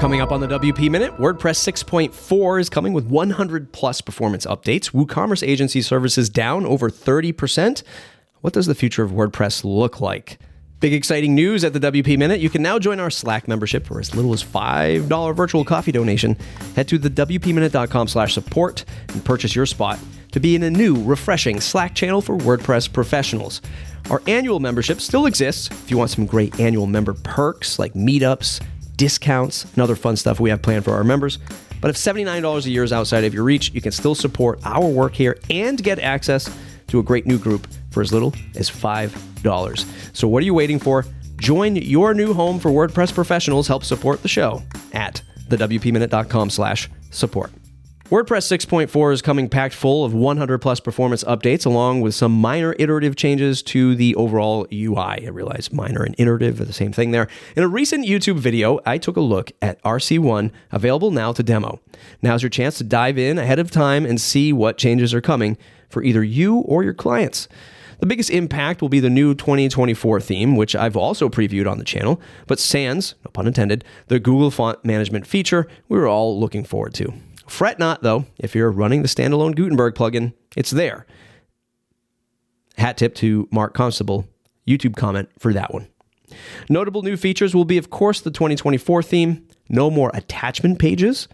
Coming up on the WP Minute, WordPress 6.4 is coming with 100 plus performance updates. WooCommerce agency services down over 30%. What does the future of WordPress look like? Big exciting news at the WP Minute. You can now join our Slack membership for as little as $5 virtual coffee donation. Head to the WPMinute.com/support and purchase your spot to be in a new, refreshing Slack channel for WordPress professionals. Our annual membership still exists if you want some great annual member perks like meetups, discounts, and other fun stuff we have planned for our members. But if $79 a year is outside of your reach, you can still support our work here and get access to a great new group for as little as $5. So what are you waiting for? Join your new home for WordPress professionals. Help support the show at thewpminute.com/support. WordPress 6.4 is coming packed full of 100 plus performance updates, along with some minor iterative changes to the overall UI. I realize minor and iterative are the same thing there. In a recent YouTube video, I took a look at RC1, available now to demo. Now's your chance to dive in ahead of time and see what changes are coming for either you or your clients. The biggest impact will be the new 2024 theme, which I've also previewed on the channel, but sans, no pun intended, the Google font management feature we're all looking forward to. Fret not, though, if you're running the standalone Gutenberg plugin, it's there. Hat tip to Mark Constable, YouTube comment for that one. Notable new features will be, of course, the 2024 theme, no more attachment pages,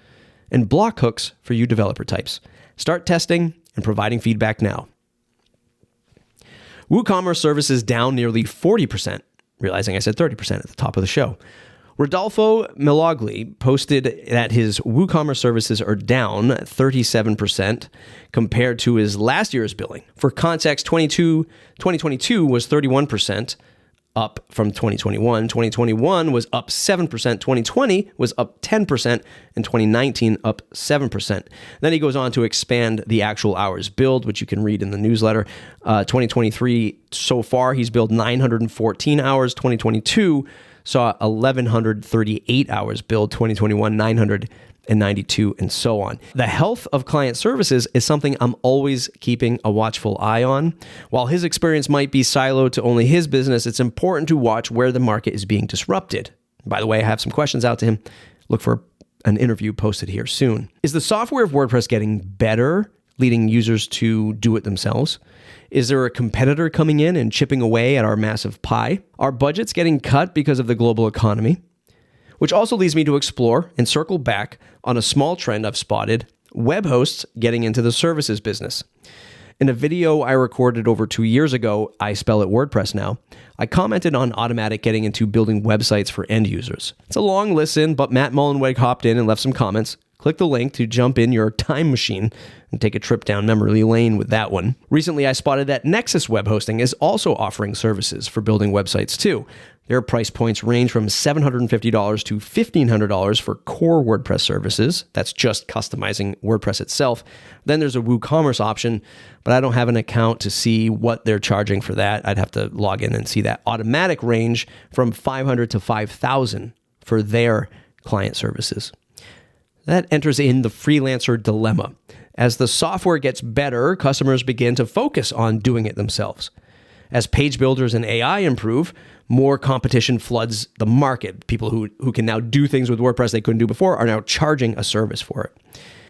and block hooks for you developer types. Start testing and providing feedback now. WooCommerce services down nearly 40%, realizing I said 30% at the top of the show. Rodolfo Meloglis posted that his WooCommerce services are down 37% compared to his last year's billing. For context, 2022 was 31% up from 2021. 2021 was up 7%. 2020 was up 10%. And 2019 up 7%. Then he goes on to expand the actual hours billed, which you can read in the newsletter. 2023 so far, he's billed 914 hours. 2022 saw 1,138 hours billed, 2021, 992, and so on. The health of client services is something I'm always keeping a watchful eye on. While his experience might be siloed to only his business, it's important to watch where the market is being disrupted. By the way, I have some questions out to him. Look for an interview posted here soon. Is the software of WordPress getting better, leading users to do it themselves? Is there a competitor coming in and chipping away at our massive pie? Are budgets getting cut because of the global economy? Which also leads me to explore and circle back on a small trend I've spotted: web hosts getting into the services business. In a video I recorded over 2 years ago, I spell it WordPress now, I commented on Automatic getting into building websites for end users. It's a long listen, but Matt Mullenweg hopped in and left some comments. Click the link to jump in your time machine and take a trip down memory lane with that one. Recently, I spotted that Nexus Web Hosting is also offering services for building websites too. Their price points range from $750 to $1,500 for core WordPress services. That's just customizing WordPress itself. Then there's a WooCommerce option, but I don't have an account to see what they're charging for that. I'd have to log in and see that. Automatic range from $500 to $5,000 for their client services. That enters in the freelancer dilemma. As the software gets better, customers begin to focus on doing it themselves. As page builders and AI improve, more competition floods the market. People who can now do things with WordPress they couldn't do before are now charging a service for it.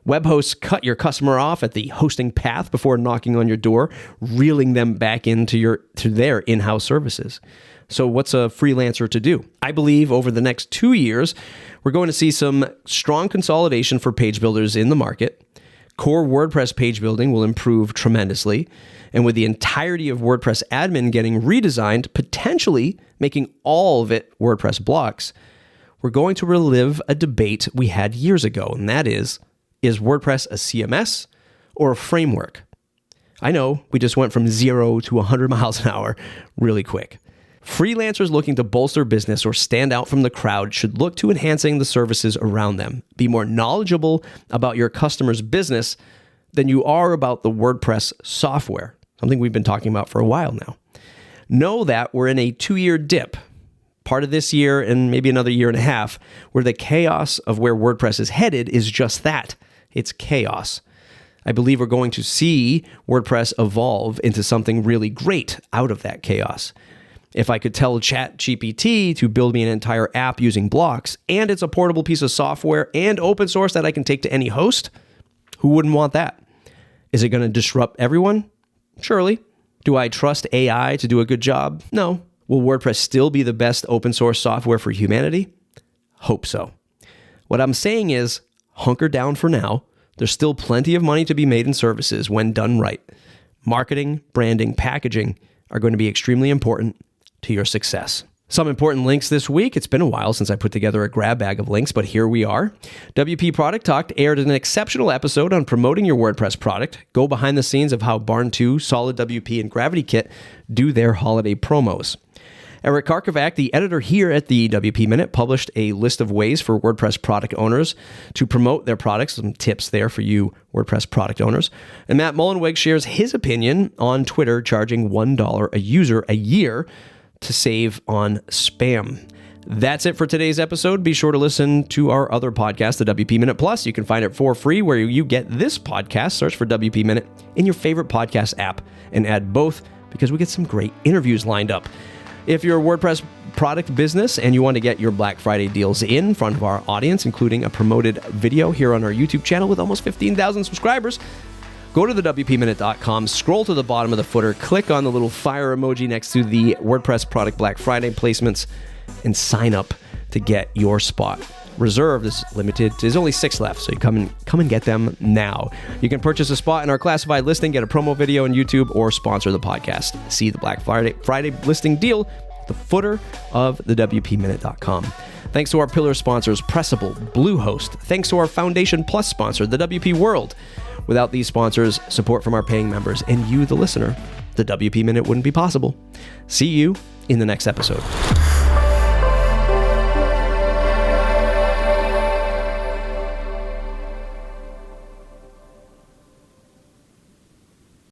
Web hosts cut your customer off at the hosting path before knocking on your door, reeling them back into their in-house services. So what's a freelancer to do? I believe over the next 2 years, we're going to see some strong consolidation for page builders in the market. Core WordPress page building will improve tremendously. And with the entirety of WordPress admin getting redesigned, potentially making all of it WordPress blocks, we're going to relive a debate we had years ago. And that is WordPress a CMS or a framework? I know we just went from 0 to 100 miles an hour really quick. Freelancers looking to bolster business or stand out from the crowd should look to enhancing the services around them. Be more knowledgeable about your customer's business than you are about the WordPress software, something we've been talking about for a while now. Know that we're in a 2-year dip, part of this year and maybe another year and a half, where the chaos of where WordPress is headed is just that. It's chaos. I believe we're going to see WordPress evolve into something really great out of that chaos. If I could tell ChatGPT to build me an entire app using blocks, and it's a portable piece of software and open source that I can take to any host, who wouldn't want that? Is it going to disrupt everyone? Surely. Do I trust AI to do a good job? No. Will WordPress still be the best open source software for humanity? Hope so. What I'm saying is, hunker down for now. There's still plenty of money to be made in services when done right. Marketing, branding, packaging are going to be extremely important to your success. Some important links this week. It's been a while since I put together a grab bag of links, but here we are. WP Product Talk aired an exceptional episode on promoting your WordPress product. Go behind the scenes of how Barn 2, Solid WP, and Gravity Kit do their holiday promos. Eric Karkovac, the editor here at the WP Minute, published a list of ways for WordPress product owners to promote their products. Some tips there for you WordPress product owners. And Matt Mullenweg shares his opinion on Twitter charging $1 a user a year to save on spam. That's it for today's episode. Be sure to listen to our other podcast, the WP Minute Plus. You can find it for free where you get this podcast. Search for WP Minute in your favorite podcast app and add both because we get some great interviews lined up. If you're a WordPress product business and you want to get your Black Friday deals in front of our audience, including a promoted video here on our YouTube channel with almost 15,000 subscribers, go to the WPMinute.com, scroll to the bottom of the footer, click on the little fire emoji next to the WordPress product Black Friday placements, and sign up to get your spot. Reserved is limited. There's only 6 left, so you come and get them now. You can purchase a spot in our classified listing, get a promo video on YouTube, or sponsor the podcast. See the Black Friday listing deal at the footer of the WPMinute.com. Thanks to our pillar sponsors, Pressable, Bluehost. Thanks to our Foundation Plus sponsor, the WP World. Without these sponsors, support from our paying members, and you, the listener, the WP Minute wouldn't be possible. See you in the next episode.